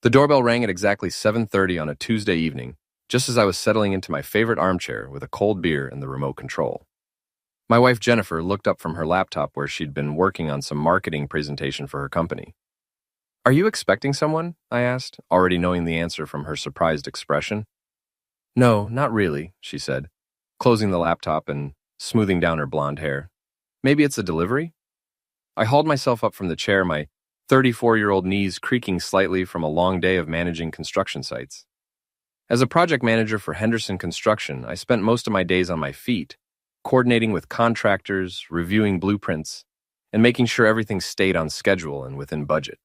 The doorbell rang at exactly 7:30 on a Tuesday evening, just as I was settling into my favorite armchair with a cold beer and the remote control. My wife Jennifer looked up from her laptop where she'd been working on some marketing presentation for her company. "Are you expecting someone?" I asked, already knowing the answer from her surprised expression. "No, not really," she said, closing the laptop and smoothing down her blonde hair. "Maybe it's a delivery?" I hauled myself up from the chair, my 34-year-old knees creaking slightly from a long day of managing construction sites. As a project manager for Henderson Construction, I spent most of my days on my feet, coordinating with contractors, reviewing blueprints, and making sure everything stayed on schedule and within budget.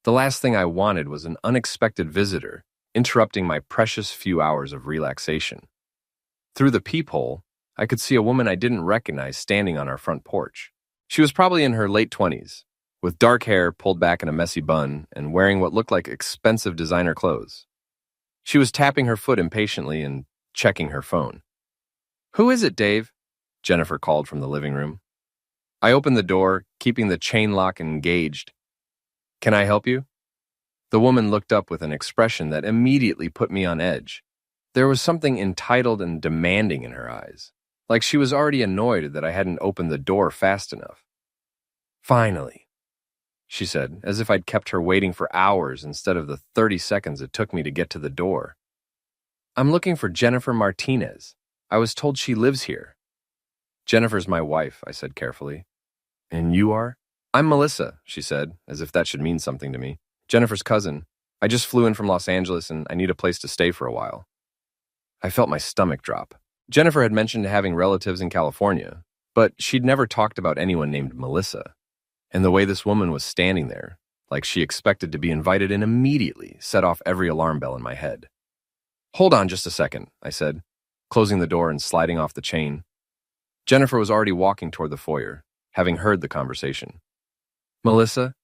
The last thing I wanted was an unexpected visitor interrupting my precious few hours of relaxation. Through the peephole, I could see a woman I didn't recognize standing on our front porch. She was probably in her late 20s, with dark hair pulled back in a messy bun and wearing what looked like expensive designer clothes. She was tapping her foot impatiently and checking her phone. "Who is it, Dave?" Jennifer called from the living room. I opened the door, keeping the chain lock engaged. "Can I help you?" The woman looked up with an expression that immediately put me on edge. There was something entitled and demanding in her eyes, like she was already annoyed that I hadn't opened the door fast enough. "Finally," she said, as if I'd kept her waiting for hours instead of the 30 seconds it took me to get to the door. "I'm looking for Jennifer Martinez. I was told she lives here." "Jennifer's my wife," I said carefully. "And you are?" "I'm Melissa," she said, as if that should mean something to me. "Jennifer's cousin. I just flew in from Los Angeles and I need a place to stay for a while." I felt my stomach drop. Jennifer had mentioned having relatives in California, but she'd never talked about anyone named Melissa. And the way this woman was standing there, like she expected to be invited in immediately, set off every alarm bell in my head. "Hold on just a second," I said, closing the door and sliding off the chain. Jennifer was already walking toward the foyer, having heard the conversation. "Melissa?"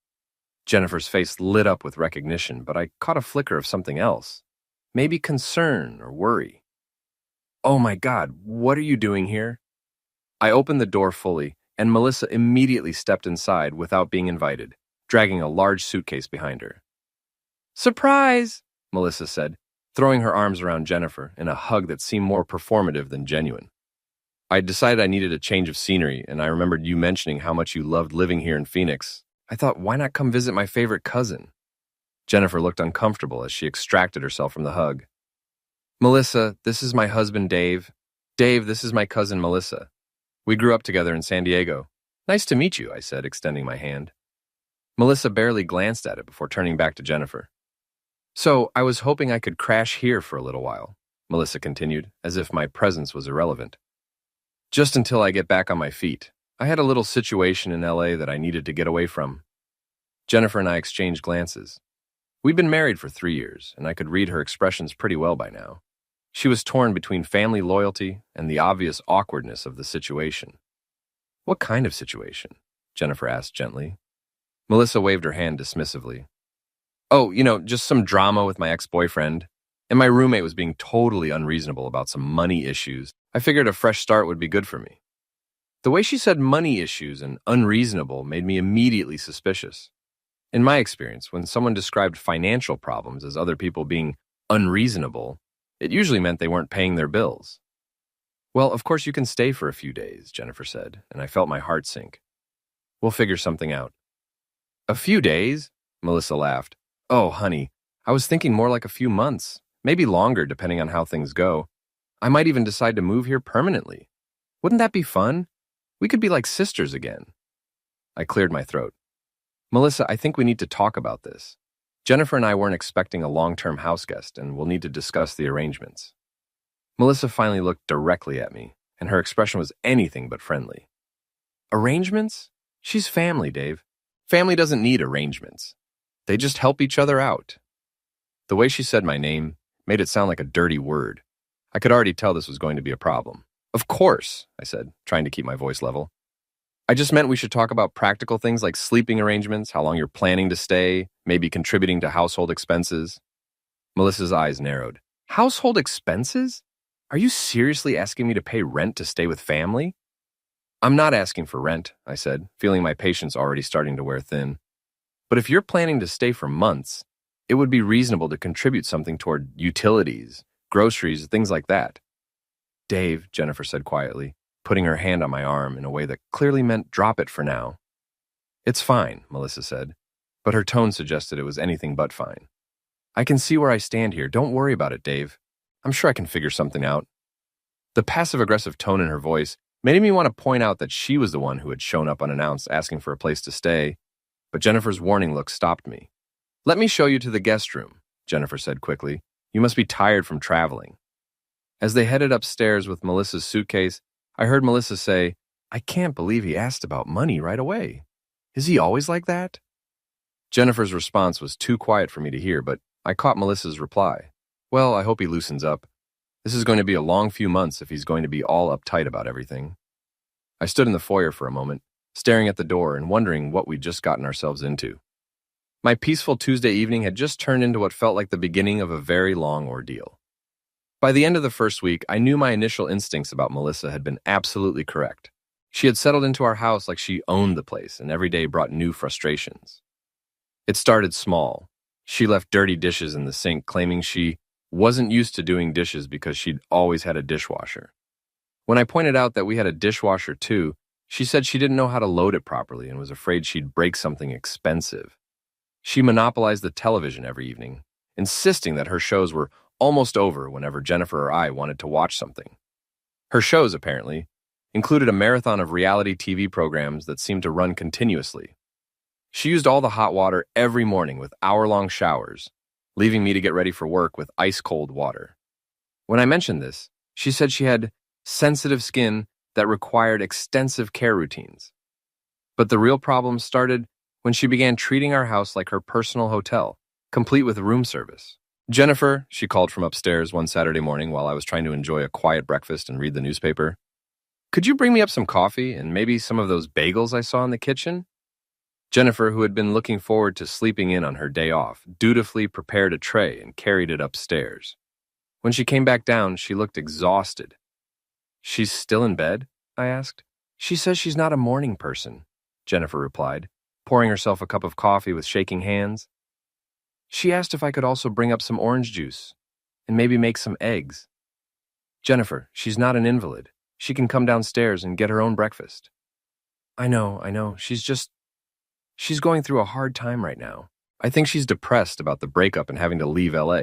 Jennifer's face lit up with recognition, but I caught a flicker of something else. Maybe concern or worry. "Oh my God, what are you doing here?" I opened the door fully, and Melissa immediately stepped inside without being invited, dragging a large suitcase behind her. "Surprise!" Melissa said, throwing her arms around Jennifer in a hug that seemed more performative than genuine. I decided I needed a change of scenery, and I remembered you mentioning how much you loved living here in Phoenix. I thought, why not come visit my favorite cousin? Jennifer looked uncomfortable as she extracted herself from the hug. "Melissa, this is my husband, Dave. Dave, this is my cousin, Melissa. We grew up together in San Diego. Nice to meet you," I said, extending my hand. Melissa barely glanced at it before turning back to Jennifer. "So, I was hoping I could crash here for a little while," Melissa continued, as if my presence was irrelevant. "Just until I get back on my feet. I had a little situation in LA that I needed to get away from." Jennifer and I exchanged glances. We'd been married for 3 years, and I could read her expressions pretty well by now. She was torn between family loyalty and the obvious awkwardness of the situation. "What kind of situation?" Jennifer asked gently. Melissa waved her hand dismissively. "Oh, just some drama with my ex-boyfriend. And my roommate was being totally unreasonable about some money issues. I figured a fresh start would be good for me." The way she said money issues and unreasonable made me immediately suspicious. In my experience, when someone described financial problems as other people being unreasonable, it usually meant they weren't paying their bills. "Well, of course you can stay for a few days," Jennifer said, and I felt my heart sink. "We'll figure something out." "A few days?" Melissa laughed. "Oh, honey, I was thinking more like a few months, maybe longer depending on how things go. I might even decide to move here permanently. Wouldn't that be fun? We could be like sisters again." I cleared my throat. "Melissa, I think we need to talk about this. Jennifer and I weren't expecting a long-term house guest, and we'll need to discuss the arrangements." Melissa finally looked directly at me, and her expression was anything but friendly. "Arrangements? She's family, Dave. Family doesn't need arrangements. They just help each other out." The way she said my name made it sound like a dirty word. I could already tell this was going to be a problem. "Of course," I said, trying to keep my voice level. "I just meant we should talk about practical things like sleeping arrangements, how long you're planning to stay, maybe contributing to household expenses." Melissa's eyes narrowed. "Household expenses? Are you seriously asking me to pay rent to stay with family?" "I'm not asking for rent," I said, feeling my patience already starting to wear thin. "But if you're planning to stay for months, it would be reasonable to contribute something toward utilities, groceries, things like that. Dave, Jennifer said quietly, putting her hand on my arm in a way that clearly meant drop it for now. It's fine, Melissa said, but her tone suggested it was anything but fine. I can see where I stand here. Don't worry about it, Dave. I'm sure I can figure something out. The passive-aggressive tone in her voice made me want to point out that she was the one who had shown up unannounced asking for a place to stay, but Jennifer's warning look stopped me. Let me show you to the guest room, Jennifer said quickly. You must be tired from traveling. As they headed upstairs with Melissa's suitcase, I heard Melissa say, I can't believe he asked about money right away. Is he always like that? Jennifer's response was too quiet for me to hear, but I caught Melissa's reply. Well, I hope he loosens up. This is going to be a long few months if he's going to be all uptight about everything. I stood in the foyer for a moment, staring at the door and wondering what we'd just gotten ourselves into. My peaceful Tuesday evening had just turned into what felt like the beginning of a very long ordeal. By the end of the first week, I knew my initial instincts about Melissa had been absolutely correct. She had settled into our house like she owned the place, and every day brought new frustrations. It started small. She left dirty dishes in the sink, claiming she wasn't used to doing dishes because she'd always had a dishwasher. When I pointed out that we had a dishwasher too, she said she didn't know how to load it properly and was afraid she'd break something expensive. She monopolized the television every evening, insisting that her shows were almost over whenever Jennifer or I wanted to watch something. Her shows, apparently, included a marathon of reality TV programs that seemed to run continuously. She used all the hot water every morning with hour-long showers, leaving me to get ready for work with ice-cold water. When I mentioned this, she said she had sensitive skin that required extensive care routines. But the real problem started when she began treating our house like her personal hotel, complete with room service. Jennifer, she called from upstairs one Saturday morning while I was trying to enjoy a quiet breakfast and read the newspaper. Could you bring me up some coffee and maybe some of those bagels I saw in the kitchen? Jennifer, who had been looking forward to sleeping in on her day off, dutifully prepared a tray and carried it upstairs. When she came back down, she looked exhausted. She's still in bed? I asked. She says she's not a morning person, Jennifer replied, pouring herself a cup of coffee with shaking hands. She asked if I could also bring up some orange juice and maybe make some eggs. Jennifer, she's not an invalid. She can come downstairs and get her own breakfast. I know. She's going through a hard time right now. I think she's depressed about the breakup and having to leave LA.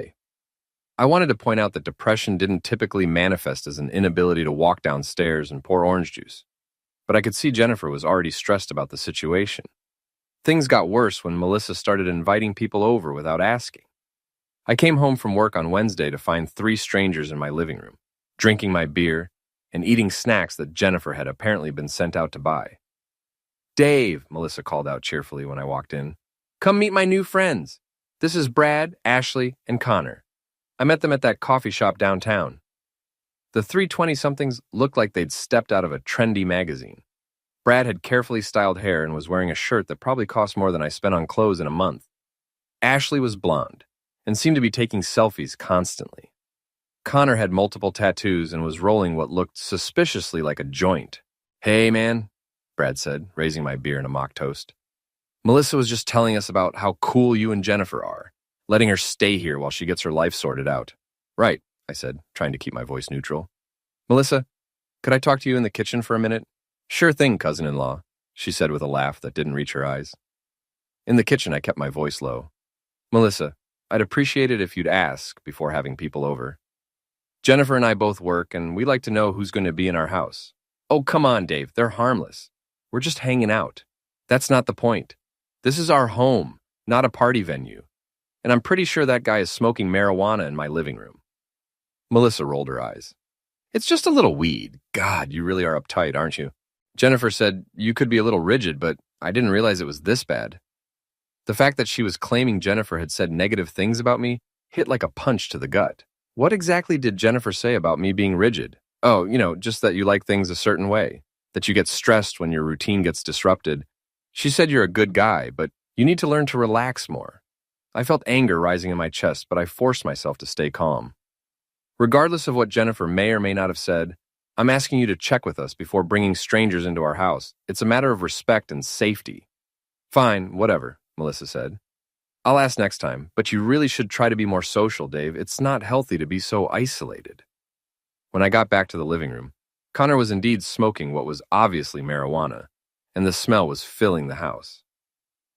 I wanted to point out that depression didn't typically manifest as an inability to walk downstairs and pour orange juice. But I could see Jennifer was already stressed about the situation. Things got worse when Melissa started inviting people over without asking. I came home from work on Wednesday to find 3 strangers in my living room, drinking my beer and eating snacks that Jennifer had apparently been sent out to buy. Dave, Melissa called out cheerfully when I walked in. Come meet my new friends. This is Brad, Ashley, and Connor. I met them at that coffee shop downtown. The 3 20-somethings looked like they'd stepped out of a trendy magazine. Brad had carefully styled hair and was wearing a shirt that probably cost more than I spent on clothes in a month. Ashley was blonde and seemed to be taking selfies constantly. Connor had multiple tattoos and was rolling what looked suspiciously like a joint. Hey, man, Brad said, raising my beer in a mock toast. Melissa was just telling us about how cool you and Jennifer are, letting her stay here while she gets her life sorted out. Right, I said, trying to keep my voice neutral. Melissa, could I talk to you in the kitchen for a minute? Sure thing, cousin-in-law, she said with a laugh that didn't reach her eyes. In the kitchen, I kept my voice low. Melissa, I'd appreciate it if you'd ask before having people over. Jennifer and I both work, and we like to know who's going to be in our house. Oh, come on, Dave, they're harmless. We're just hanging out. That's not the point. This is our home, not a party venue. And I'm pretty sure that guy is smoking marijuana in my living room. Melissa rolled her eyes. It's just a little weed. God, you really are uptight, aren't you? Jennifer said, you could be a little rigid, but I didn't realize it was this bad. The fact that she was claiming Jennifer had said negative things about me hit like a punch to the gut. What exactly did Jennifer say about me being rigid? Oh, just that you like things a certain way, that you get stressed when your routine gets disrupted. She said you're a good guy, but you need to learn to relax more. I felt anger rising in my chest, but I forced myself to stay calm. Regardless of what Jennifer may or may not have said, I'm asking you to check with us before bringing strangers into our house. It's a matter of respect and safety. Fine, whatever, Melissa said. I'll ask next time, but you really should try to be more social, Dave. It's not healthy to be so isolated. When I got back to the living room, Connor was indeed smoking what was obviously marijuana, and the smell was filling the house.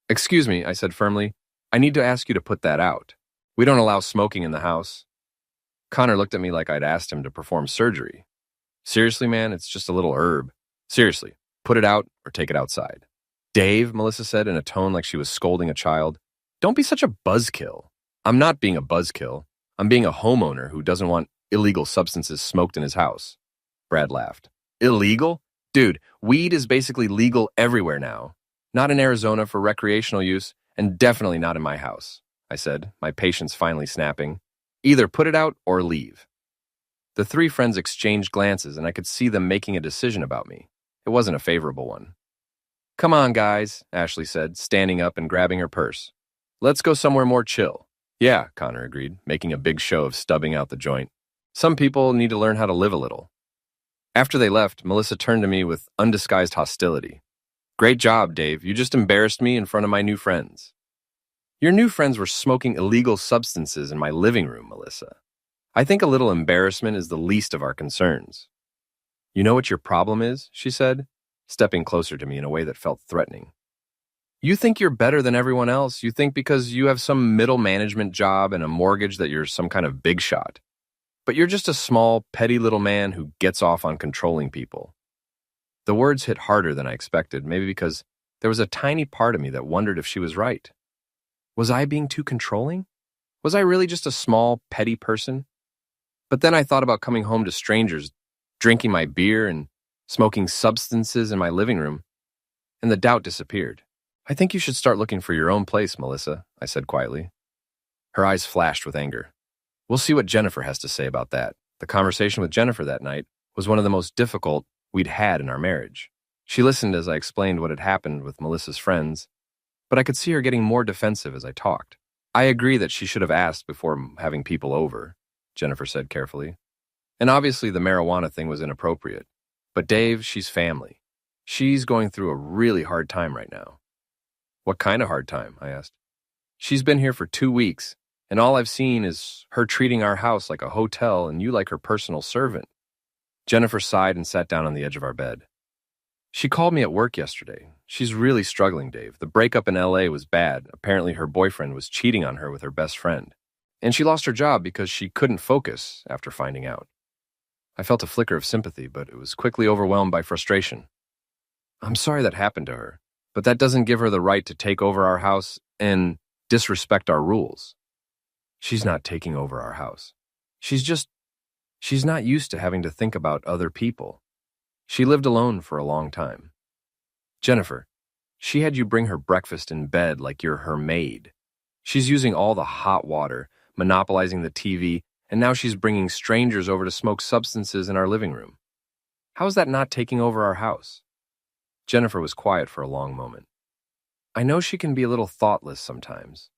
Excuse me, I said firmly. I need to ask you to put that out. We don't allow smoking in the house. Connor looked at me like I'd asked him to perform surgery. Seriously, man, it's just a little herb. Seriously, put it out or take it outside. Dave, Melissa said in a tone like she was scolding a child, don't be such a buzzkill. I'm not being a buzzkill. I'm being a homeowner who doesn't want illegal substances smoked in his house. Brad laughed. Illegal? Dude, weed is basically legal everywhere now. Not in Arizona for recreational use, and definitely not in my house, I said, my patience finally snapping. Either put it out or leave. The three friends exchanged glances, and I could see them making a decision about me. It wasn't a favorable one. Come on, guys, Ashley said, standing up and grabbing her purse. Let's go somewhere more chill. Yeah, Connor agreed, making a big show of stubbing out the joint. Some people need to learn how to live a little. After they left, Melissa turned to me with undisguised hostility. Great job, Dave. You just embarrassed me in front of my new friends. Your new friends were smoking illegal substances in my living room, Melissa. I think a little embarrassment is the least of our concerns. You know what your problem is, she said, stepping closer to me in a way that felt threatening. You think you're better than everyone else. You think because you have some middle management job and a mortgage that you're some kind of big shot. But you're just a small, petty little man who gets off on controlling people. The words hit harder than I expected, maybe because there was a tiny part of me that wondered if she was right. Was I being too controlling? Was I really just a small, petty person? But then I thought about coming home to strangers, drinking my beer and smoking substances in my living room, and the doubt disappeared. I think you should start looking for your own place, Melissa, I said quietly. Her eyes flashed with anger. We'll see what Jennifer has to say about that. The conversation with Jennifer that night was one of the most difficult we'd had in our marriage. She listened as I explained what had happened with Melissa's friends, but I could see her getting more defensive as I talked. I agree that she should have asked before having people over, Jennifer said carefully. And obviously the marijuana thing was inappropriate. But Dave, she's family. She's going through a really hard time right now. What kind of hard time? I asked. She's been here for 2 weeks, and all I've seen is her treating our house like a hotel and you like her personal servant. Jennifer sighed and sat down on the edge of our bed. She called me at work yesterday. She's really struggling, Dave. The breakup in LA was bad. Apparently her boyfriend was cheating on her with her best friend. And she lost her job because she couldn't focus after finding out. I felt a flicker of sympathy, but it was quickly overwhelmed by frustration. I'm sorry that happened to her, but that doesn't give her the right to take over our house and disrespect our rules. She's not taking over our house. She's not used to having to think about other people. She lived alone for a long time. Jennifer, she had you bring her breakfast in bed like you're her maid. She's using all the hot water, monopolizing the TV, and now she's bringing strangers over to smoke substances in our living room. How is that not taking over our house? Jennifer was quiet for a long moment. I know she can be a little thoughtless sometimes,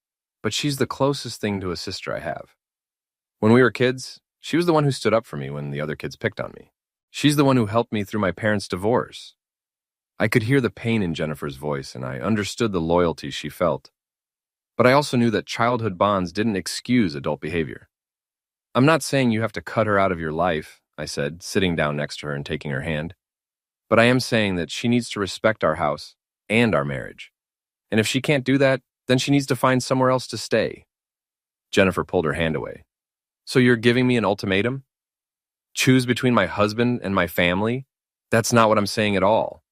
but she's the closest thing to a sister I have. When we were kids, she was the one who stood up for me when the other kids picked on me. She's the one who helped me through my parents' divorce. I could hear the pain in Jennifer's voice, and I understood the loyalty she felt. But I also knew that childhood bonds didn't excuse adult behavior. I'm not saying you have to cut her out of your life, I said, sitting down next to her and taking her hand. But I am saying that she needs to respect our house and our marriage. And if she can't do that, then she needs to find somewhere else to stay. Jennifer pulled her hand away. So you're giving me an ultimatum? Choose between my husband and my family? That's not what I'm saying at all.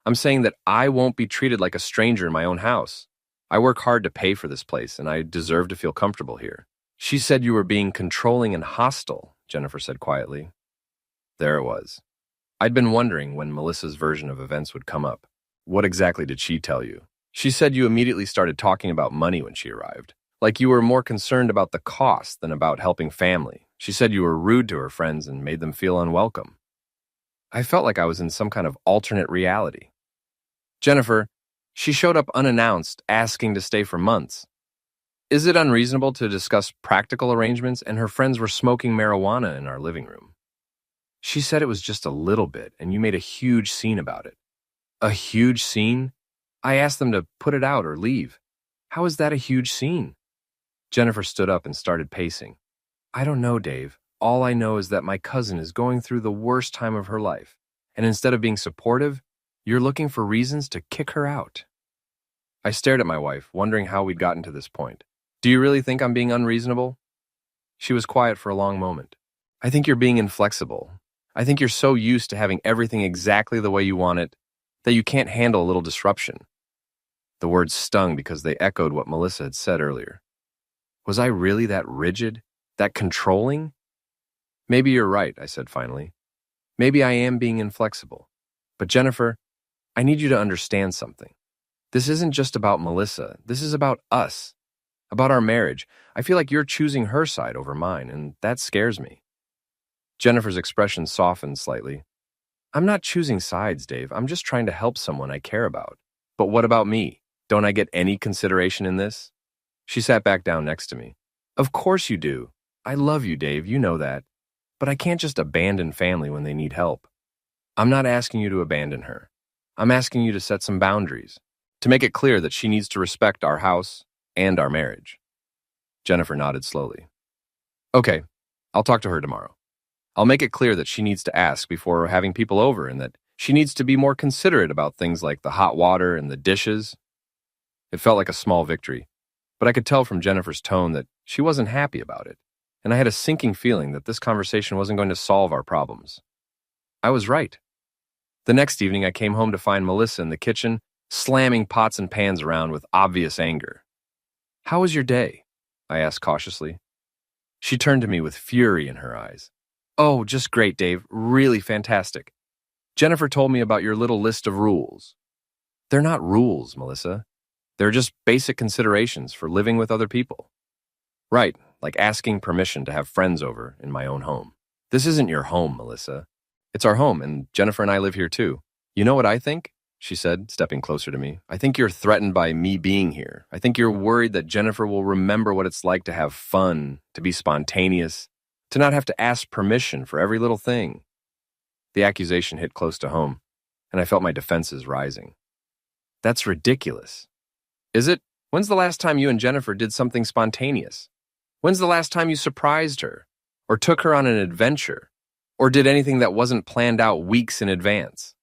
I'm saying that I won't be treated like a stranger in my own house. I work hard to pay for this place, and I deserve to feel comfortable here. She said you were being controlling and hostile, Jennifer said quietly. There it was. I'd been wondering when Melissa's version of events would come up. What exactly did she tell you? She said you immediately started talking about money when she arrived, like you were more concerned about the cost than about helping family. She said you were rude to her friends and made them feel unwelcome. I felt like I was in some kind of alternate reality. Jennifer, she showed up unannounced, asking to stay for months. Is it unreasonable to discuss practical arrangements? And her friends were smoking marijuana in our living room. She said it was just a little bit, and you made a huge scene about it. A huge scene? I asked them to put it out or leave. How is that a huge scene? Jennifer stood up and started pacing. I don't know, Dave. All I know is that my cousin is going through the worst time of her life, and instead of being supportive, you're looking for reasons to kick her out. I stared at my wife, wondering how we'd gotten to this point. Do you really think I'm being unreasonable? She was quiet for a long moment. I think you're being inflexible. I think you're so used to having everything exactly the way you want it that you can't handle a little disruption. The words stung because they echoed what Melissa had said earlier. Was I really that rigid? That controlling? Maybe you're right, I said finally. Maybe I am being inflexible. But Jennifer, I need you to understand something. This isn't just about Melissa. This is about us, about our marriage. I feel like you're choosing her side over mine, and that scares me. Jennifer's expression softened slightly. I'm not choosing sides, Dave. I'm just trying to help someone I care about. But what about me? Don't I get any consideration in this? She sat back down next to me. Of course you do. I love you, Dave. You know that. But I can't just abandon family when they need help. I'm not asking you to abandon her. I'm asking you to set some boundaries, to make it clear that she needs to respect our house and our marriage. Jennifer nodded slowly. Okay, I'll talk to her tomorrow. I'll make it clear that she needs to ask before having people over and that she needs to be more considerate about things like the hot water and the dishes. It felt like a small victory, but I could tell from Jennifer's tone that she wasn't happy about it, and I had a sinking feeling that this conversation wasn't going to solve our problems. I was right. The next evening, I came home to find Melissa in the kitchen, slamming pots and pans around with obvious anger. How was your day? I asked cautiously. She turned to me with fury in her eyes. Oh, just great, Dave. Really fantastic. Jennifer told me about your little list of rules. They're not rules, Melissa. They're just basic considerations for living with other people. Right, like asking permission to have friends over in my own home. This isn't your home, Melissa. It's our home, and Jennifer and I live here too. You know what I think? She said, stepping closer to me. I think you're threatened by me being here. I think you're worried that Jennifer will remember what it's like to have fun, to be spontaneous, to not have to ask permission for every little thing. The accusation hit close to home, and I felt my defenses rising. That's ridiculous. Is it? When's the last time you and Jennifer did something spontaneous? When's the last time you surprised her, or took her on an adventure, or did anything that wasn't planned out weeks in advance?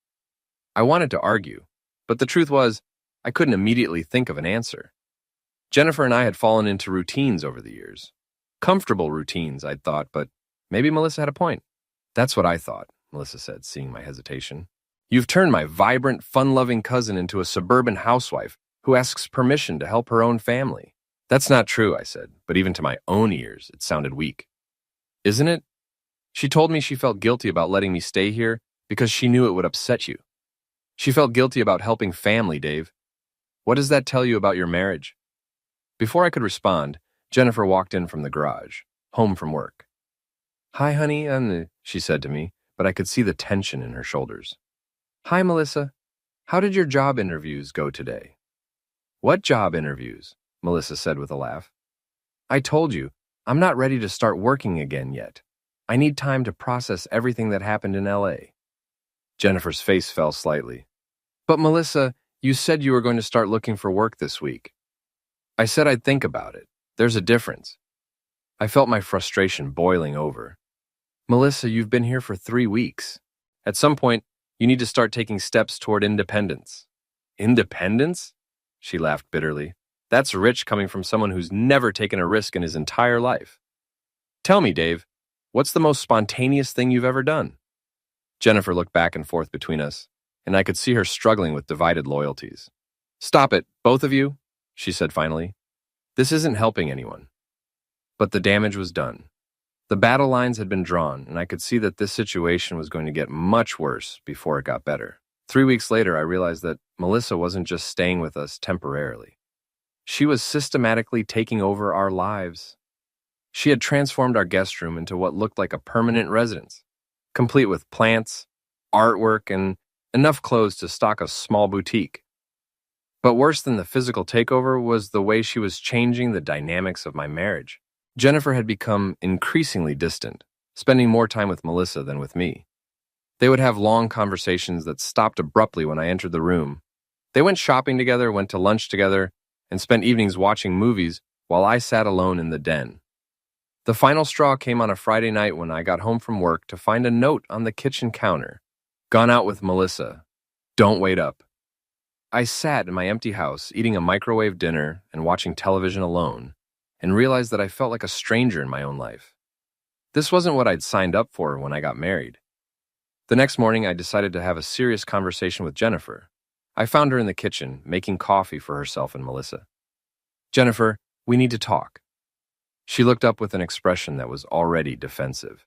I wanted to argue, but the truth was, I couldn't immediately think of an answer. Jennifer and I had fallen into routines over the years. Comfortable routines, I'd thought, but maybe Melissa had a point. That's what I thought, Melissa said, seeing my hesitation. You've turned my vibrant, fun-loving cousin into a suburban housewife who asks permission to help her own family. That's not true, I said, but even to my own ears, it sounded weak. Isn't it? She told me she felt guilty about letting me stay here because she knew it would upset you. She felt guilty about helping family, Dave. What does that tell you about your marriage? Before I could respond, Jennifer walked in from the garage, home from work. Hi, honey, she said to me, but I could see the tension in her shoulders. Hi, Melissa. How did your job interviews go today? What job interviews? Melissa said with a laugh. I told you, I'm not ready to start working again yet. I need time to process everything that happened in LA. Jennifer's face fell slightly. But Melissa, you said you were going to start looking for work this week. I said I'd think about it. There's a difference. I felt my frustration boiling over. Melissa, you've been here for 3 weeks. At some point, you need to start taking steps toward independence. Independence? She laughed bitterly. That's rich coming from someone who's never taken a risk in his entire life. Tell me, Dave, what's the most spontaneous thing you've ever done? Jennifer looked back and forth between us, and I could see her struggling with divided loyalties. Stop it, both of you, she said finally. This isn't helping anyone. But the damage was done. The battle lines had been drawn, and I could see that this situation was going to get much worse before it got better. 3 weeks later, I realized that Melissa wasn't just staying with us temporarily. She was systematically taking over our lives. She had transformed our guest room into what looked like a permanent residence, complete with plants, artwork, and enough clothes to stock a small boutique. But worse than the physical takeover was the way she was changing the dynamics of my marriage. Jennifer had become increasingly distant, spending more time with Melissa than with me. They would have long conversations that stopped abruptly when I entered the room. They went shopping together, went to lunch together, and spent evenings watching movies while I sat alone in the den. The final straw came on a Friday night when I got home from work to find a note on the kitchen counter. Gone out with Melissa. Don't wait up. I sat in my empty house, eating a microwave dinner and watching television alone, and realized that I felt like a stranger in my own life. This wasn't what I'd signed up for when I got married. The next morning, I decided to have a serious conversation with Jennifer. I found her in the kitchen, making coffee for herself and Melissa. Jennifer, we need to talk. She looked up with an expression that was already defensive.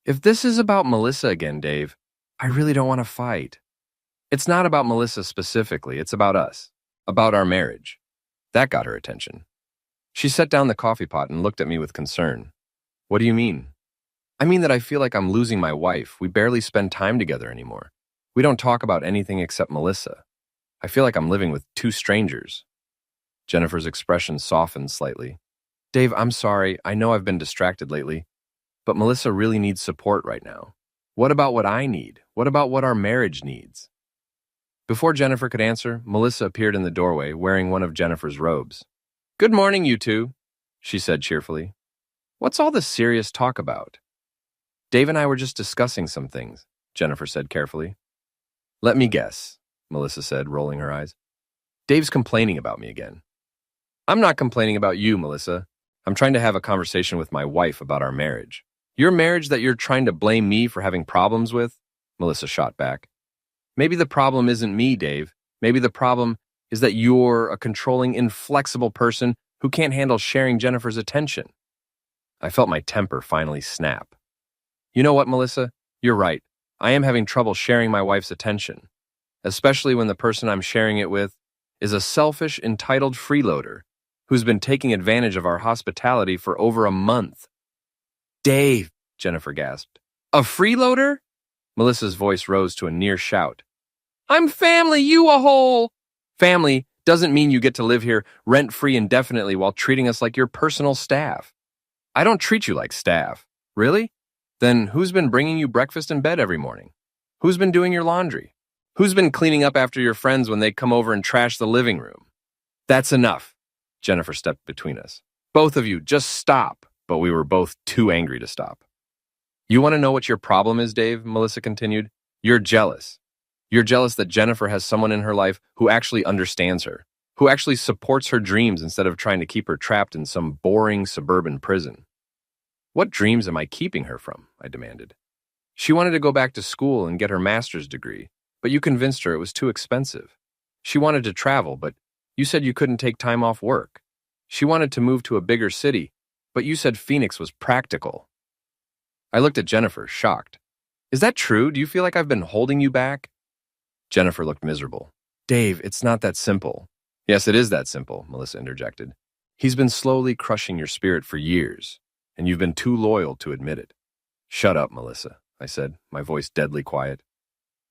If this is about Melissa again, Dave, I really don't want to fight. It's not about Melissa specifically, it's about us, about our marriage. That got her attention. She set down the coffee pot and looked at me with concern. What do you mean? I mean that I feel like I'm losing my wife. We barely spend time together anymore. We don't talk about anything except Melissa. I feel like I'm living with two strangers. Jennifer's expression softened slightly. Dave, I'm sorry. I know I've been distracted lately, but Melissa really needs support right now. What about what I need? What about what our marriage needs? Before Jennifer could answer, Melissa appeared in the doorway wearing one of Jennifer's robes. Good morning, you two, she said cheerfully. What's all this serious talk about? Dave and I were just discussing some things, Jennifer said carefully. Let me guess, Melissa said, rolling her eyes. Dave's complaining about me again. I'm not complaining about you, Melissa. I'm trying to have a conversation with my wife about our marriage. Your marriage that you're trying to blame me for having problems with? Melissa shot back. Maybe the problem isn't me, Dave. Maybe the problem is that you're a controlling, inflexible person who can't handle sharing Jennifer's attention. I felt my temper finally snap. You know what, Melissa? You're right. I am having trouble sharing my wife's attention, especially when the person I'm sharing it with is a selfish, entitled freeloader who's been taking advantage of our hospitality for over a month. Dave, Jennifer gasped. A freeloader? Melissa's voice rose to a near shout. I'm family, you a hole! Family doesn't mean you get to live here rent-free indefinitely while treating us like your personal staff. I don't treat you like staff. Really? Then who's been bringing you breakfast in bed every morning? Who's been doing your laundry? Who's been cleaning up after your friends when they come over and trash the living room? That's enough. Jennifer stepped between us. Both of you, just stop. But we were both too angry to stop. You want to know what your problem is, Dave? Melissa continued. You're jealous. You're jealous that Jennifer has someone in her life who actually understands her, who actually supports her dreams instead of trying to keep her trapped in some boring suburban prison. What dreams am I keeping her from? I demanded. She wanted to go back to school and get her master's degree, but you convinced her it was too expensive. She wanted to travel, but you said you couldn't take time off work. She wanted to move to a bigger city, but you said Phoenix was practical. I looked at Jennifer, shocked. Is that true? Do you feel like I've been holding you back? Jennifer looked miserable. Dave, it's not that simple. Yes, it is that simple, Melissa interjected. He's been slowly crushing your spirit for years, and you've been too loyal to admit it. Shut up, Melissa, I said, my voice deadly quiet.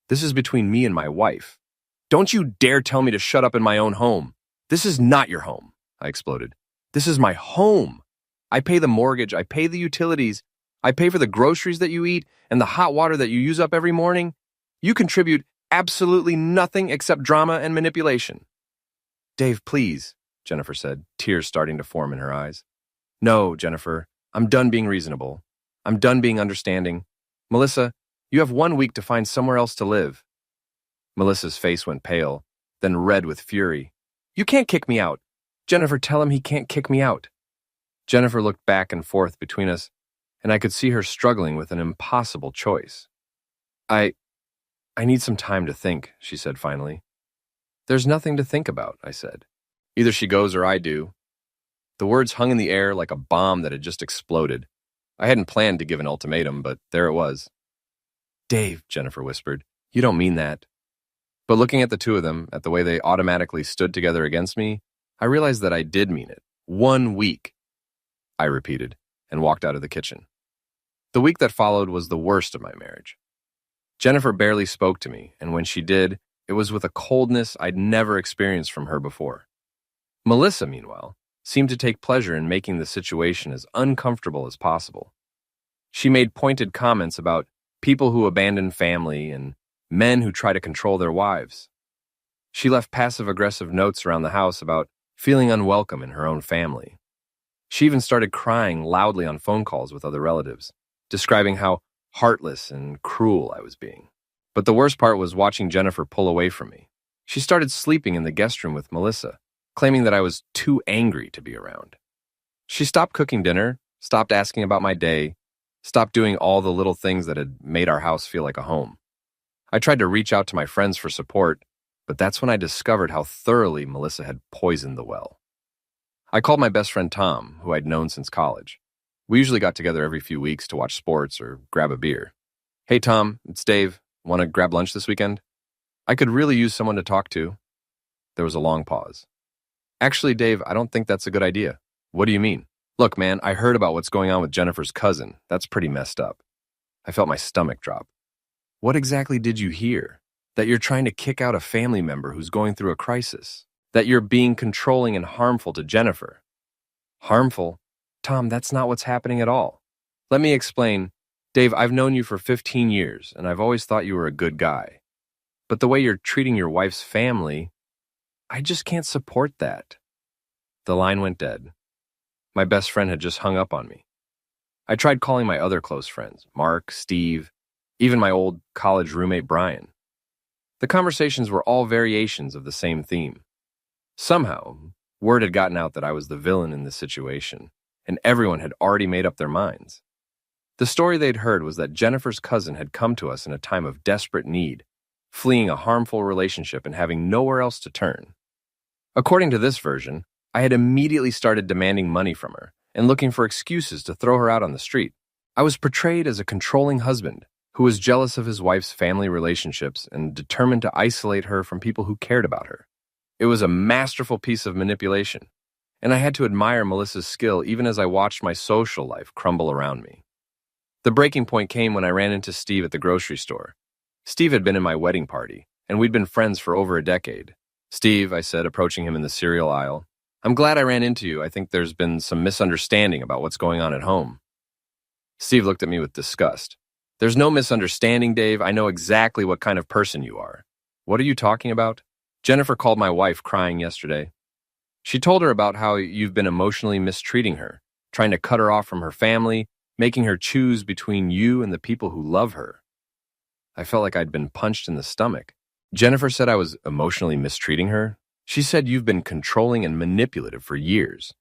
This is between me and my wife. Don't you dare tell me to shut up in my own home. This is not your home, I exploded. This is my home. I pay the mortgage, I pay the utilities, I pay for the groceries that you eat and the hot water that you use up every morning. You contribute absolutely nothing except drama and manipulation. Dave, please, Jennifer said, tears starting to form in her eyes. No, Jennifer, I'm done being reasonable. I'm done being understanding. Melissa, you have 1 week to find somewhere else to live. Melissa's face went pale, then red with fury. You can't kick me out. Jennifer, tell him he can't kick me out. Jennifer looked back and forth between us, and I could see her struggling with an impossible choice. I need some time to think, she said finally. There's nothing to think about, I said. Either she goes or I do. The words hung in the air like a bomb that had just exploded. I hadn't planned to give an ultimatum, but there it was. Dave, Jennifer whispered, you don't mean that. But looking at the two of them, at the way they automatically stood together against me, I realized that I did mean it. 1 week, I repeated, and walked out of the kitchen. The week that followed was the worst of my marriage. Jennifer barely spoke to me, and when she did, it was with a coldness I'd never experienced from her before. Melissa, meanwhile, seemed to take pleasure in making the situation as uncomfortable as possible. She made pointed comments about people who abandon family and men who try to control their wives. She left passive-aggressive notes around the house about feeling unwelcome in her own family. She even started crying loudly on phone calls with other relatives, describing how heartless and cruel I was being. But the worst part was watching Jennifer pull away from me. She started sleeping in the guest room with Melissa, claiming that I was too angry to be around. She stopped cooking dinner, stopped asking about my day, stopped doing all the little things that had made our house feel like a home. I tried to reach out to my friends for support, but that's when I discovered how thoroughly Melissa had poisoned the well. I called my best friend Tom, who I'd known since college. We usually got together every few weeks to watch sports or grab a beer. "Hey Tom, it's Dave. Want to grab lunch this weekend? I could really use someone to talk to." There was a long pause. "Actually, Dave, I don't think that's a good idea." "What do you mean?" "Look, man, I heard about what's going on with Jennifer's cousin. That's pretty messed up." I felt my stomach drop. "What exactly did you hear? That you're trying to kick out a family member who's going through a crisis? That you're being controlling and harmful to Jennifer?" "Harmful? Tom, that's not what's happening at all. Let me explain. Dave, I've known you for 15 years, and I've always thought you were a good guy. But the way you're treating your wife's family, I just can't support that." The line went dead. My best friend had just hung up on me. I tried calling my other close friends, Mark, Steve, even my old college roommate Brian. The conversations were all variations of the same theme. Somehow, word had gotten out that I was the villain in this situation, and everyone had already made up their minds. The story they'd heard was that Jennifer's cousin had come to us in a time of desperate need, fleeing a harmful relationship and having nowhere else to turn. According to this version, I had immediately started demanding money from her and looking for excuses to throw her out on the street. I was portrayed as a controlling husband who was jealous of his wife's family relationships and determined to isolate her from people who cared about her. It was a masterful piece of manipulation, and I had to admire Melissa's skill even as I watched my social life crumble around me. The breaking point came when I ran into Steve at the grocery store. Steve had been in my wedding party, and we'd been friends for over a decade. "Steve," I said, approaching him in the cereal aisle, "I'm glad I ran into you. I think there's been some misunderstanding about what's going on at home." Steve looked at me with disgust. "There's no misunderstanding, Dave. I know exactly what kind of person you are." "What are you talking about?" "Jennifer called my wife crying yesterday. She told her about how you've been emotionally mistreating her, trying to cut her off from her family, making her choose between you and the people who love her." I felt like I'd been punched in the stomach. Jennifer said I was emotionally mistreating her. She said you've been controlling and manipulative for years,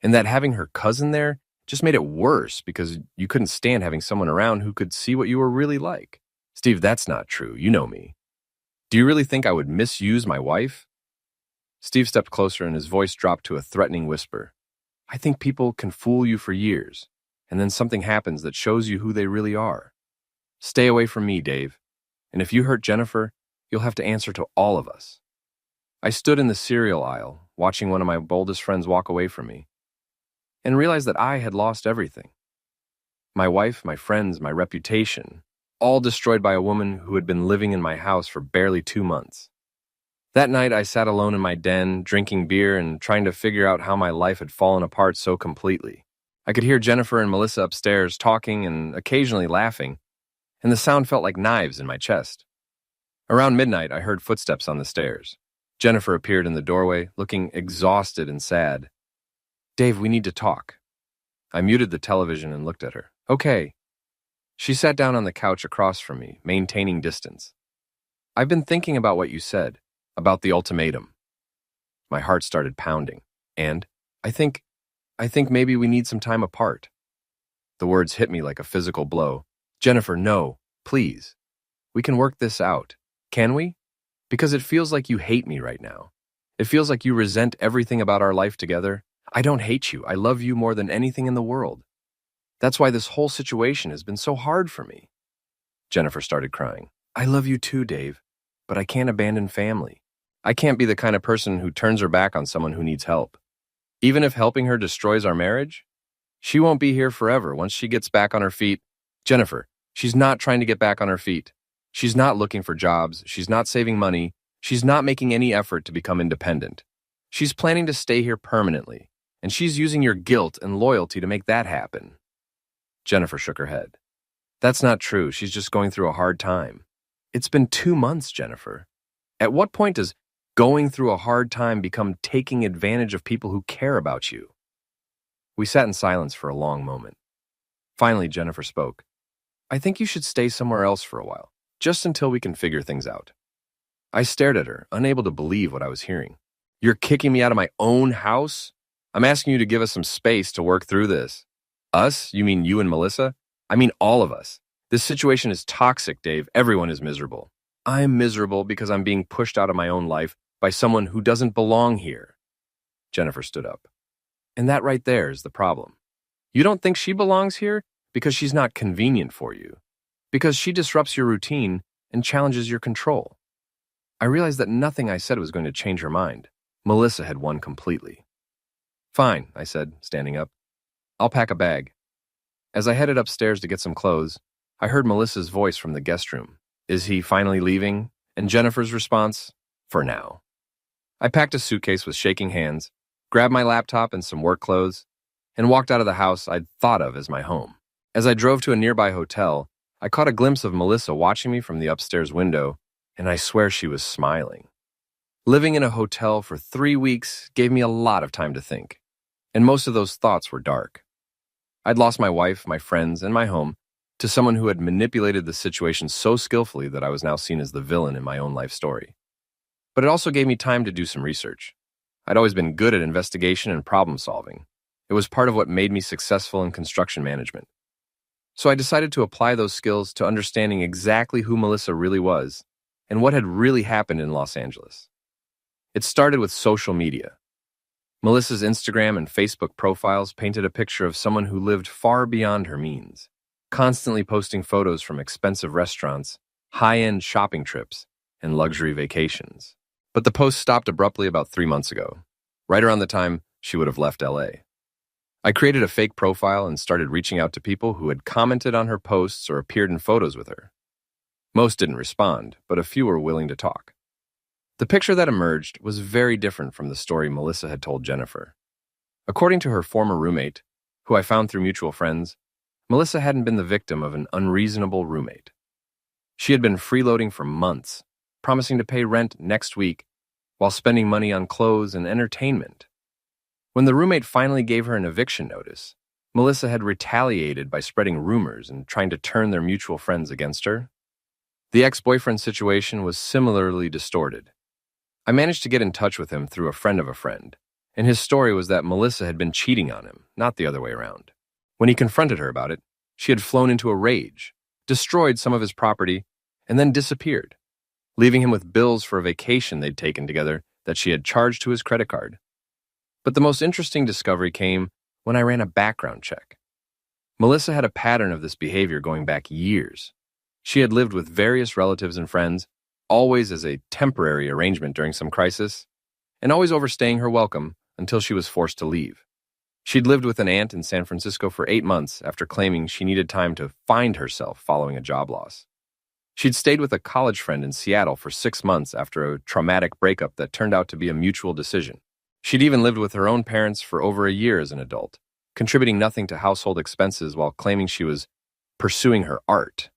and that having her cousin there just made it worse because you couldn't stand having someone around who could see what you were really like. "Steve, that's not true. You know me. Do you really think I would misuse my wife?" Steve stepped closer and his voice dropped to a threatening whisper. "I think people can fool you for years, and then something happens that shows you who they really are. Stay away from me, Dave. And if you hurt Jennifer, you'll have to answer to all of us." I stood in the cereal aisle, watching one of my boldest friends walk away from me, and realized that I had lost everything. My wife, my friends, my reputation, all destroyed by a woman who had been living in my house for barely 2 months. That night, I sat alone in my den, drinking beer and trying to figure out how my life had fallen apart so completely. I could hear Jennifer and Melissa upstairs talking and occasionally laughing, and the sound felt like knives in my chest. Around midnight, I heard footsteps on the stairs. Jennifer appeared in the doorway, looking exhausted and sad. "Dave, we need to talk." I muted the television and looked at her. "Okay." She sat down on the couch across from me, maintaining distance. "I've been thinking about what you said, about the ultimatum." My heart started pounding, and I think maybe we need some time apart. The words hit me like a physical blow. "Jennifer, no, please. We can work this out. Can we? Because it feels like you hate me right now. It feels like you resent everything about our life together. I don't hate you. I love you more than anything in the world. That's why this whole situation has been so hard for me." Jennifer started crying. "I love you too, Dave, but I can't abandon family. I can't be the kind of person who turns her back on someone who needs help. Even if helping her destroys our marriage, she won't be here forever once she gets back on her feet. Jennifer, she's not trying to get back on her feet. She's not looking for jobs. She's not saving money. She's not making any effort to become independent. She's planning to stay here permanently, and she's using your guilt and loyalty to make that happen." Jennifer shook her head. "That's not true. She's just going through a hard time." "It's been 2 months, Jennifer. At what point does going through a hard time become taking advantage of people who care about you? We sat in silence for a long moment. Finally, Jennifer spoke. I think you should stay somewhere else for a while, just until we can figure things out. I stared at her, unable to believe what I was hearing. You're kicking me out of my own house? I'm asking you to give us some space to work through this. Us? You mean you and Melissa? I mean all of us. This situation is toxic, Dave. Everyone is miserable. I'm miserable because I'm being pushed out of my own life by someone who doesn't belong here. Jennifer stood up. And that right there is the problem. You don't think she belongs here because she's not convenient for you, because she disrupts your routine and challenges your control. I realized that nothing I said was going to change her mind. Melissa had won completely. Fine, I said, standing up. I'll pack a bag. As I headed upstairs to get some clothes, I heard Melissa's voice from the guest room. Is he finally leaving? And Jennifer's response, for now. I packed a suitcase with shaking hands, grabbed my laptop and some work clothes, and walked out of the house I'd thought of as my home. As I drove to a nearby hotel, I caught a glimpse of Melissa watching me from the upstairs window, and I swear she was smiling. Living in a hotel for 3 weeks gave me a lot of time to think, and most of those thoughts were dark. I'd lost my wife, my friends, and my home to someone who had manipulated the situation so skillfully that I was now seen as the villain in my own life story. But it also gave me time to do some research. I'd always been good at investigation and problem solving. It was part of what made me successful in construction management. So I decided to apply those skills to understanding exactly who Melissa really was and what had really happened in Los Angeles. It started with social media. Melissa's Instagram and Facebook profiles painted a picture of someone who lived far beyond her means, constantly posting photos from expensive restaurants, high-end shopping trips, and luxury vacations. But the post stopped abruptly about 3 months ago, right around the time she would have left LA. I created a fake profile and started reaching out to people who had commented on her posts or appeared in photos with her. Most didn't respond, but a few were willing to talk. The picture that emerged was very different from the story Melissa had told Jennifer. According to her former roommate, who I found through mutual friends, Melissa hadn't been the victim of an unreasonable roommate. She had been freeloading for months, promising to pay rent next week while spending money on clothes and entertainment. When the roommate finally gave her an eviction notice, Melissa had retaliated by spreading rumors and trying to turn their mutual friends against her. The ex-boyfriend situation was similarly distorted. I managed to get in touch with him through a friend of a friend, and his story was that Melissa had been cheating on him, not the other way around. When he confronted her about it, she had flown into a rage, destroyed some of his property, and then disappeared, leaving him with bills for a vacation they'd taken together that she had charged to his credit card. But the most interesting discovery came when I ran a background check. Melissa had a pattern of this behavior going back years. She had lived with various relatives and friends, always as a temporary arrangement during some crisis, and always overstaying her welcome until she was forced to leave. She'd lived with an aunt in San Francisco for 8 months after claiming she needed time to find herself following a job loss. She'd stayed with a college friend in Seattle for 6 months after a traumatic breakup that turned out to be a mutual decision. She'd even lived with her own parents for over a year as an adult, contributing nothing to household expenses while claiming she was pursuing her art.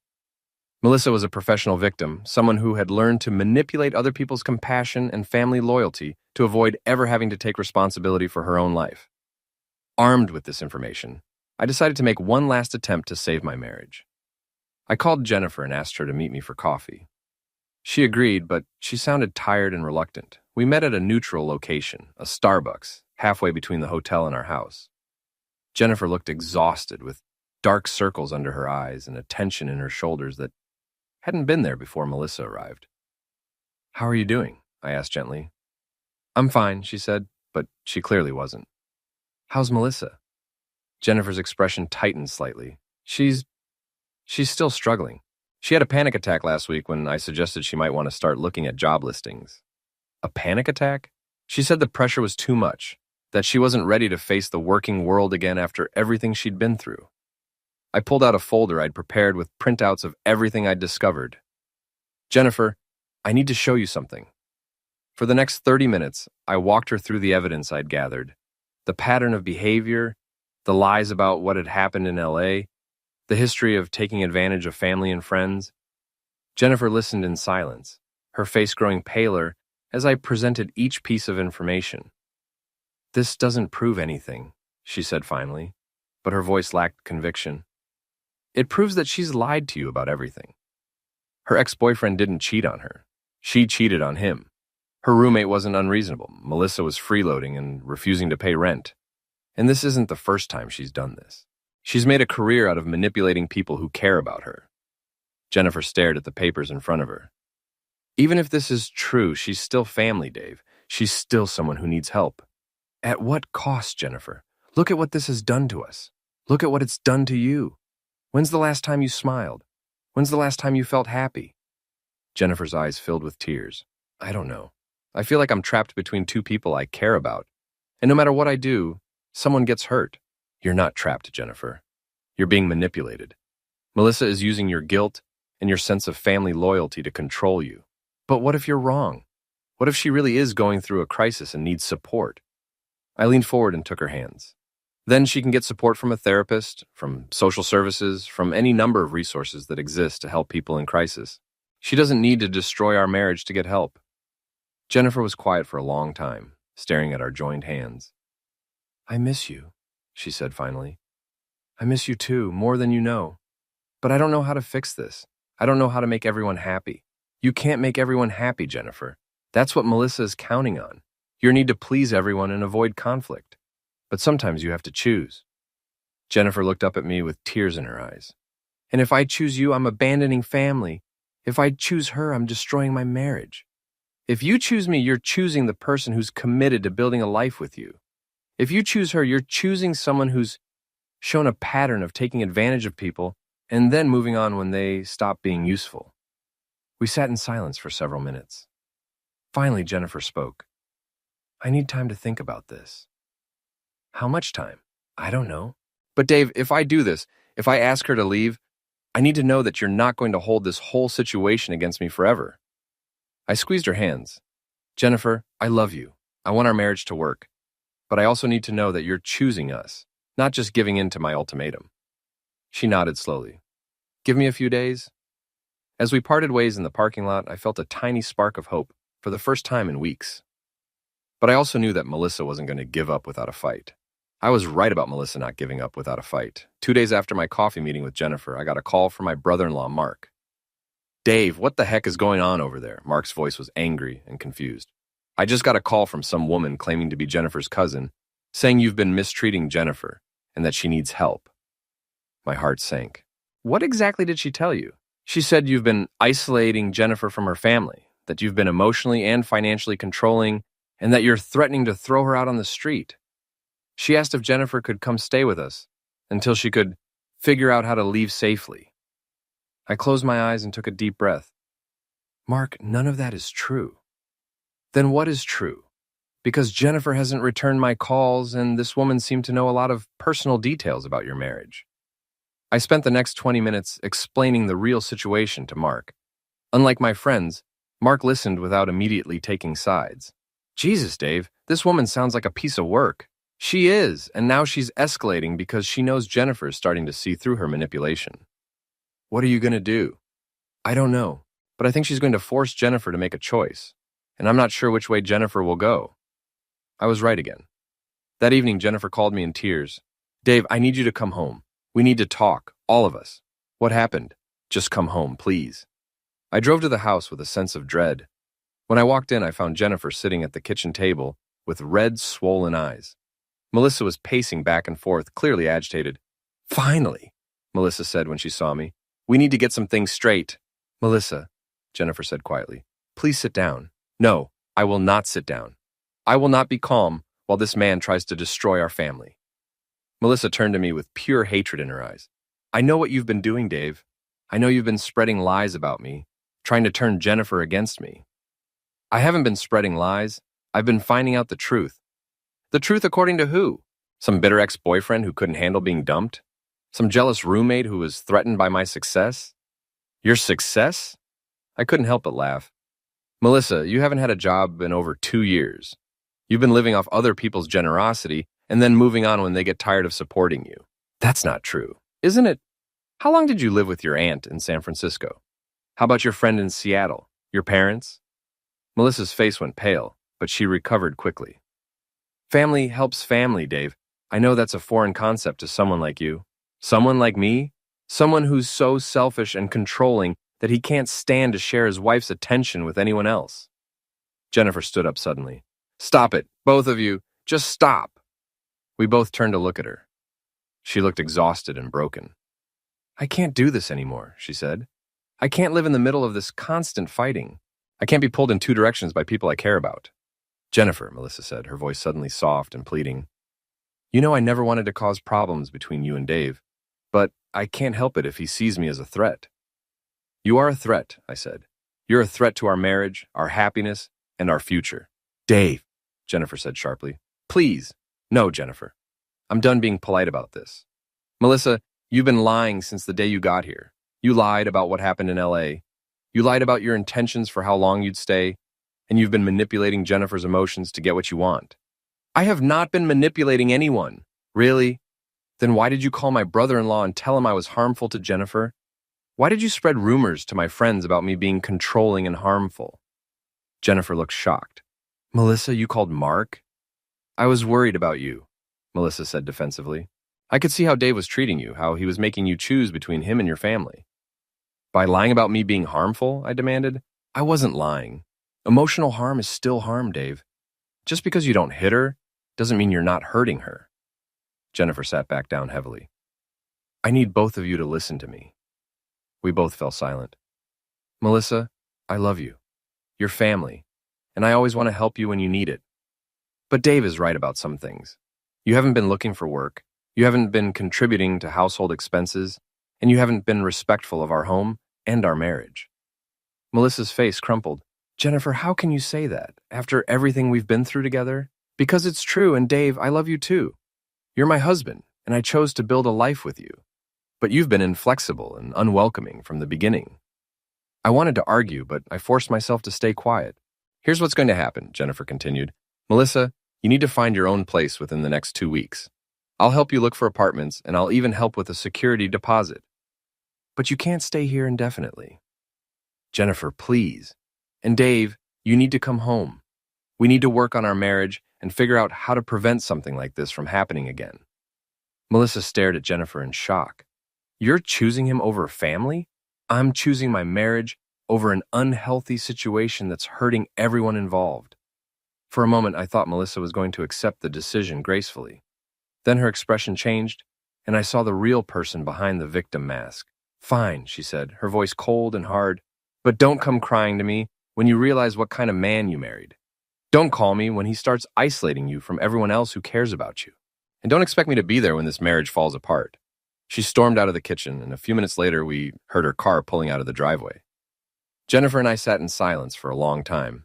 Melissa was a professional victim, someone who had learned to manipulate other people's compassion and family loyalty to avoid ever having to take responsibility for her own life. Armed with this information, I decided to make one last attempt to save my marriage. I called Jennifer and asked her to meet me for coffee. She agreed, but she sounded tired and reluctant. We met at a neutral location, a Starbucks, halfway between the hotel and our house. Jennifer looked exhausted, with dark circles under her eyes and a tension in her shoulders that hadn't been there before Melissa arrived. "How are you doing?" I asked gently. "I'm fine," she said, but she clearly wasn't. "How's Melissa?" Jennifer's expression tightened slightly. She's still struggling. She had a panic attack last week when I suggested she might want to start looking at job listings. A panic attack? She said the pressure was too much, that she wasn't ready to face the working world again after everything she'd been through. I pulled out a folder I'd prepared with printouts of everything I'd discovered. "Jennifer, I need to show you something." For the next 30 minutes, I walked her through the evidence I'd gathered, the pattern of behavior, the lies about what had happened in LA, the history of taking advantage of family and friends. Jennifer listened in silence, her face growing paler as I presented each piece of information. "This doesn't prove anything," she said finally, but her voice lacked conviction. "It proves that she's lied to you about everything. Her ex-boyfriend didn't cheat on her. She cheated on him. Her roommate wasn't unreasonable. Melissa was freeloading and refusing to pay rent. And this isn't the first time she's done this. She's made a career out of manipulating people who care about her." Jennifer stared at the papers in front of her. "Even if this is true, she's still family, Dave. She's still someone who needs help." "At what cost, Jennifer? Look at what this has done to us. Look at what it's done to you. When's the last time you smiled? When's the last time you felt happy?" Jennifer's eyes filled with tears. "I don't know. I feel like I'm trapped between two people I care about. And no matter what I do, someone gets hurt." "You're not trapped, Jennifer. You're being manipulated. Melissa is using your guilt and your sense of family loyalty to control you. But what if you're wrong? What if she really is going through a crisis and needs support?" I leaned forward and took her hands. "Then she can get support from a therapist, from social services, from any number of resources that exist to help people in crisis. She doesn't need to destroy our marriage to get help." Jennifer was quiet for a long time, staring at our joined hands. "I miss you," she said finally. "I miss you too, more than you know. But I don't know how to fix this. I don't know how to make everyone happy. You can't make everyone happy, Jennifer. That's what Melissa is counting on. Your need to please everyone and avoid conflict. But sometimes you have to choose." Jennifer looked up at me with tears in her eyes. "And if I choose you, I'm abandoning family. If I choose her, I'm destroying my marriage. If you choose me, you're choosing the person who's committed to building a life with you. If you choose her, you're choosing someone who's shown a pattern of taking advantage of people and then moving on when they stop being useful." We sat in silence for several minutes. Finally, Jennifer spoke. "I need time to think about this." "How much time?" "I don't know. But Dave, if I do this, if I ask her to leave, I need to know that you're not going to hold this whole situation against me forever." I squeezed her hands. "Jennifer, I love you. I want our marriage to work. But I also need to know that you're choosing us, not just giving in to my ultimatum." She nodded slowly. "Give me a few days." As we parted ways in the parking lot, I felt a tiny spark of hope for the first time in weeks. But I also knew that Melissa wasn't going to give up without a fight. I was right about Melissa not giving up without a fight. 2 days after my coffee meeting with Jennifer, I got a call from my brother-in-law, Mark. "Dave, what the heck is going on over there?" Mark's voice was angry and confused. "I just got a call from some woman claiming to be Jennifer's cousin, saying you've been mistreating Jennifer and that she needs help." My heart sank. "What exactly did she tell you?" "She said you've been isolating Jennifer from her family, that you've been emotionally and financially controlling, and that you're threatening to throw her out on the street. She asked if Jennifer could come stay with us until she could figure out how to leave safely." I closed my eyes and took a deep breath. "Mark, none of that is true." "Then what is true? Because Jennifer hasn't returned my calls and this woman seemed to know a lot of personal details about your marriage." I spent the next 20 minutes explaining the real situation to Mark. Unlike my friends, Mark listened without immediately taking sides. "Jesus, Dave, this woman sounds like a piece of work." "She is, and now she's escalating because she knows Jennifer is starting to see through her manipulation." "What are you going to do?" "I don't know, but I think she's going to force Jennifer to make a choice, and I'm not sure which way Jennifer will go." I was right again. That evening, Jennifer called me in tears. "Dave, I need you to come home. We need to talk, all of us." "What happened?" "Just come home, please." I drove to the house with a sense of dread. When I walked in, I found Jennifer sitting at the kitchen table with red, swollen eyes. Melissa was pacing back and forth, clearly agitated. "Finally," Melissa said when she saw me. "We need to get some things straight." "Melissa," Jennifer said quietly, "please sit down." "No, I will not sit down. I will not be calm while this man tries to destroy our family." Melissa turned to me with pure hatred in her eyes. "I know what you've been doing, Dave. I know you've been spreading lies about me, trying to turn Jennifer against me." "I haven't been spreading lies. I've been finding out the truth." "The truth according to who? Some bitter ex-boyfriend who couldn't handle being dumped? Some jealous roommate who was threatened by my success?" "Your success?" I couldn't help but laugh. "Melissa, you haven't had a job in over 2 years. You've been living off other people's generosity and then moving on when they get tired of supporting you. That's not true, isn't it? How long did you live with your aunt in San Francisco? How about your friend in Seattle? Your parents?" Melissa's face went pale, but she recovered quickly. Family helps family, Dave. I know that's a foreign concept to someone like you. Someone like me? Someone who's so selfish and controlling that he can't stand to share his wife's attention with anyone else. Jennifer stood up suddenly. Stop it, both of you. Just stop. We both turned to look at her. She looked exhausted and broken. I can't do this anymore, she said. I can't live in the middle of this constant fighting. I can't be pulled in two directions by people I care about. Jennifer, Melissa said, her voice suddenly soft and pleading. You know I never wanted to cause problems between you and Dave, but I can't help it if he sees me as a threat. You are a threat, I said. You're a threat to our marriage, our happiness, and our future. Dave, Jennifer said sharply. Please. No, Jennifer. I'm done being polite about this. Melissa, you've been lying since the day you got here. You lied about what happened in LA. You lied about your intentions for how long you'd stay, and you've been manipulating Jennifer's emotions to get what you want. I have not been manipulating anyone. Really? Then why did you call my brother-in-law and tell him I was harmful to Jennifer? Why did you spread rumors to my friends about me being controlling and harmful? Jennifer looked shocked. Melissa, you called Mark? I was worried about you, Melissa said defensively. I could see how Dave was treating you, how he was making you choose between him and your family. By lying about me being harmful, I demanded. I wasn't lying. Emotional harm is still harm, Dave. Just because you don't hit her doesn't mean you're not hurting her. Jennifer sat back down heavily. I need both of you to listen to me. We both fell silent. Melissa, I love you. You're family, and I always want to help you when you need it. But Dave is right about some things. You haven't been looking for work, you haven't been contributing to household expenses, and you haven't been respectful of our home and our marriage. Melissa's face crumpled. Jennifer, how can you say that, after everything we've been through together? Because it's true, and Dave, I love you too. You're my husband, and I chose to build a life with you. But you've been inflexible and unwelcoming from the beginning. I wanted to argue, but I forced myself to stay quiet. Here's what's going to happen, Jennifer continued. Melissa, you need to find your own place within the next 2 weeks. I'll help you look for apartments, and I'll even help with a security deposit. But you can't stay here indefinitely. Jennifer, please. And Dave, you need to come home. We need to work on our marriage and figure out how to prevent something like this from happening again. Melissa stared at Jennifer in shock. You're choosing him over family? I'm choosing my marriage over an unhealthy situation that's hurting everyone involved. For a moment, I thought Melissa was going to accept the decision gracefully. Then her expression changed, and I saw the real person behind the victim mask. Fine, she said, her voice cold and hard, but don't come crying to me when you realize what kind of man you married. Don't call me when he starts isolating you from everyone else who cares about you. And don't expect me to be there when this marriage falls apart. She stormed out of the kitchen, and a few minutes later we heard her car pulling out of the driveway. Jennifer and I sat in silence for a long time.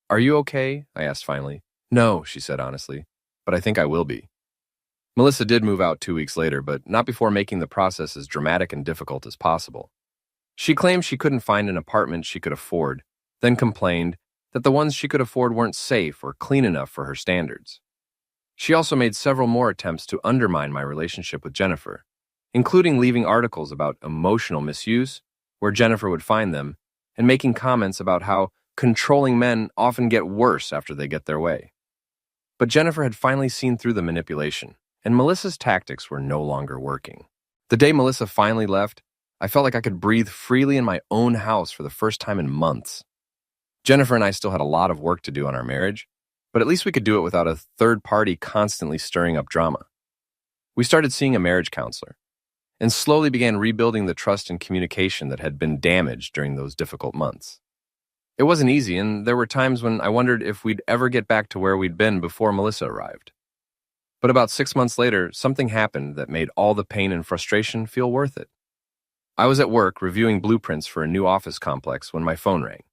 Are you okay? I asked finally. No, she said honestly, but I think I will be. Melissa did move out 2 weeks later, but not before making the process as dramatic and difficult as possible. She claimed she couldn't find an apartment she could afford, then complained that the ones she could afford weren't safe or clean enough for her standards. She also made several more attempts to undermine my relationship with Jennifer, including leaving articles about emotional misuse, where Jennifer would find them, and making comments about how controlling men often get worse after they get their way. But Jennifer had finally seen through the manipulation, and Melissa's tactics were no longer working. The day Melissa finally left, I felt like I could breathe freely in my own house for the first time in months. Jennifer and I still had a lot of work to do on our marriage, but at least we could do it without a third party constantly stirring up drama. We started seeing a marriage counselor, and slowly began rebuilding the trust and communication that had been damaged during those difficult months. It wasn't easy, and there were times when I wondered if we'd ever get back to where we'd been before Melissa arrived. But about 6 months later, something happened that made all the pain and frustration feel worth it. I was at work reviewing blueprints for a new office complex when my phone rang.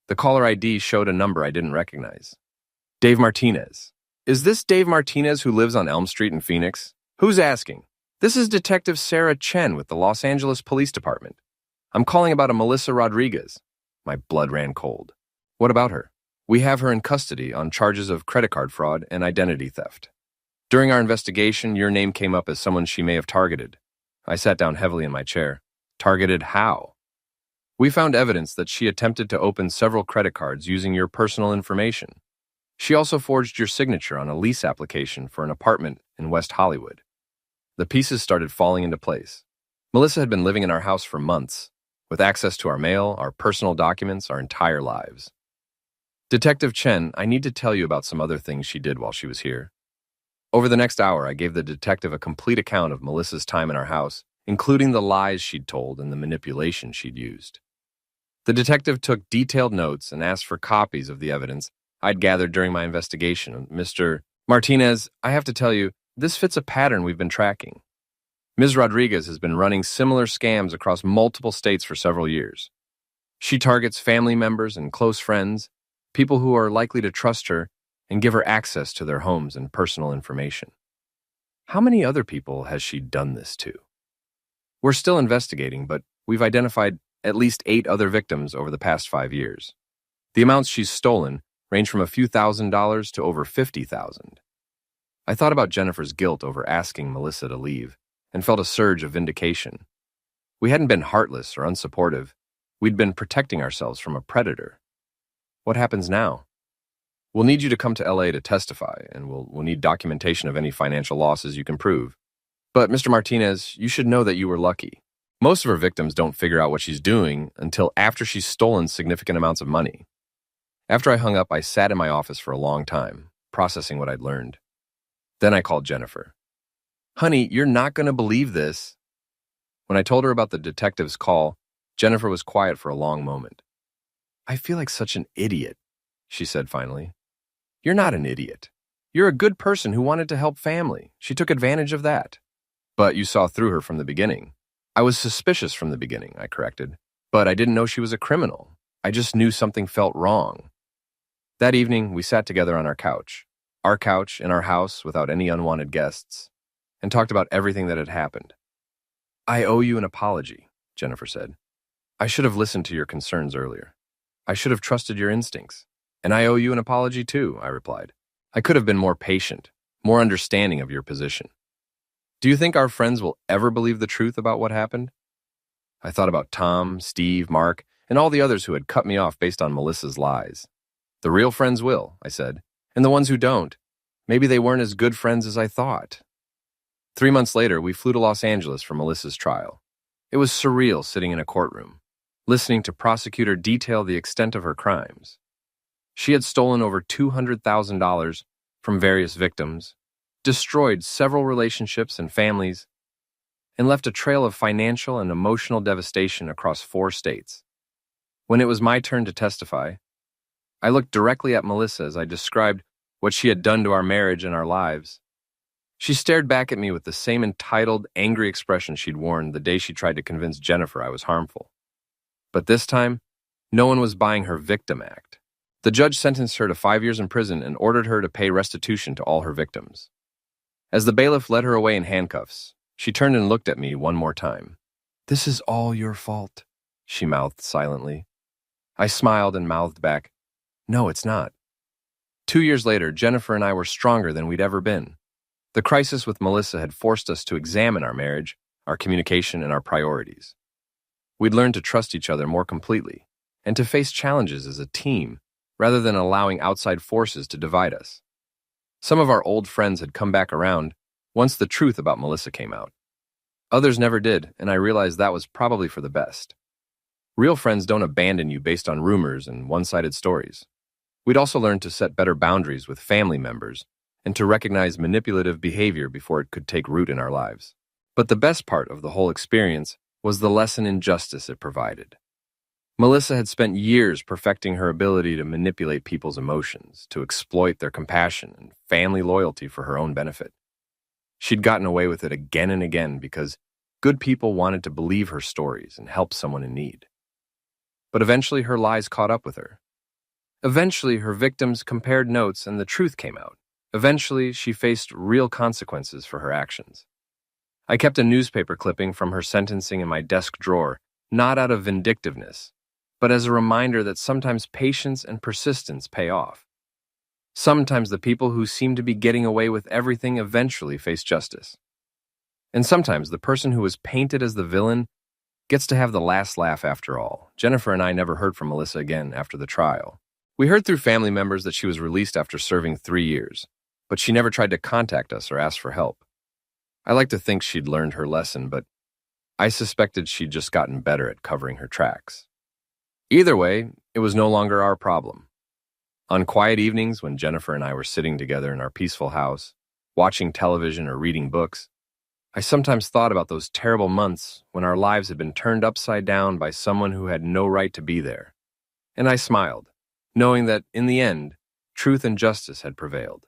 The caller ID showed a number I didn't recognize. Dave Martinez. Is this Dave Martinez who lives on Elm Street in Phoenix? Who's asking? This is Detective Sarah Chen with the Los Angeles Police Department. I'm calling about a Melissa Rodriguez. My blood ran cold. What about her? We have her in custody on charges of credit card fraud and identity theft. During our investigation, your name came up as someone she may have targeted. I sat down heavily in my chair. Targeted how? We found evidence that she attempted to open several credit cards using your personal information. She also forged your signature on a lease application for an apartment in West Hollywood. The pieces started falling into place. Melissa had been living in our house for months, with access to our mail, our personal documents, our entire lives. Detective Chen, I need to tell you about some other things she did while she was here. Over the next hour, I gave the detective a complete account of Melissa's time in our house, including the lies she'd told and the manipulation she'd used. The detective took detailed notes and asked for copies of the evidence I'd gathered during my investigation. Mr. Martinez, I have to tell you, this fits a pattern we've been tracking. Ms. Rodriguez has been running similar scams across multiple states for several years. She targets family members and close friends, people who are likely to trust her and give her access to their homes and personal information. How many other people has she done this to? We're still investigating, but we've identified at least 8 other victims over the past 5 years. The amounts she's stolen range from a few $1,000s to over $50,000. I thought about Jennifer's guilt over asking Melissa to leave and felt a surge of vindication. We hadn't been heartless or unsupportive. We'd been protecting ourselves from a predator. What happens now? We'll need you to come to LA to testify, and we'll need documentation of any financial losses you can prove. But, Mr. Martinez, you should know that you were lucky. Most of her victims don't figure out what she's doing until after she's stolen significant amounts of money. After I hung up, I sat in my office for a long time, processing what I'd learned. Then I called Jennifer. Honey, you're not going to believe this. When I told her about the detective's call, Jennifer was quiet for a long moment. I feel like such an idiot, she said finally. You're not an idiot. You're a good person who wanted to help family. She took advantage of that. But you saw through her from the beginning. I was suspicious from the beginning, I corrected. But I didn't know she was a criminal. I just knew something felt wrong. That evening, we sat together on our couch in our house without any unwanted guests, and talked about everything that had happened. I owe you an apology, Jennifer said. I should have listened to your concerns earlier. I should have trusted your instincts. And I owe you an apology too, I replied. I could have been more patient, more understanding of your position. Do you think our friends will ever believe the truth about what happened? I thought about Tom, Steve, Mark, and all the others who had cut me off based on Melissa's lies. The real friends will, I said, and the ones who don't, maybe they weren't as good friends as I thought. 3 months later, we flew to Los Angeles for Melissa's trial. It was surreal sitting in a courtroom, listening to prosecutor detail the extent of her crimes. She had stolen over $200,000 from various victims, destroyed several relationships and families, and left a trail of financial and emotional devastation across 4 states. When it was my turn to testify, I looked directly at Melissa as I described what she had done to our marriage and our lives. She stared back at me with the same entitled, angry expression she'd worn the day she tried to convince Jennifer I was harmful. But this time, no one was buying her victim act. The judge sentenced her to 5 years in prison and ordered her to pay restitution to all her victims. As the bailiff led her away in handcuffs, she turned and looked at me one more time. This is all your fault, she mouthed silently. I smiled and mouthed back, no, it's not. 2 years later, Jennifer and I were stronger than we'd ever been. The crisis with Melissa had forced us to examine our marriage, our communication, and our priorities. We'd learned to trust each other more completely and to face challenges as a team rather than allowing outside forces to divide us. Some of our old friends had come back around once the truth about Melissa came out. Others never did, and I realized that was probably for the best. Real friends don't abandon you based on rumors and one-sided stories. We'd also learned to set better boundaries with family members and to recognize manipulative behavior before it could take root in our lives. But the best part of the whole experience was the lesson in justice it provided. Melissa had spent years perfecting her ability to manipulate people's emotions, to exploit their compassion and family loyalty for her own benefit. She'd gotten away with it again and again because good people wanted to believe her stories and help someone in need. But eventually her lies caught up with her. Eventually her victims compared notes and the truth came out. Eventually she faced real consequences for her actions. I kept a newspaper clipping from her sentencing in my desk drawer, not out of vindictiveness, but as a reminder that sometimes patience and persistence pay off. Sometimes the people who seem to be getting away with everything eventually face justice. And sometimes the person who was painted as the villain gets to have the last laugh after all. Jennifer and I never heard from Melissa again after the trial. We heard through family members that she was released after serving 3 years, but she never tried to contact us or ask for help. I like to think she'd learned her lesson, but I suspected she'd just gotten better at covering her tracks. Either way, it was no longer our problem. On quiet evenings when Jennifer and I were sitting together in our peaceful house, watching television or reading books, I sometimes thought about those terrible months when our lives had been turned upside down by someone who had no right to be there. And I smiled, knowing that, in the end, truth and justice had prevailed.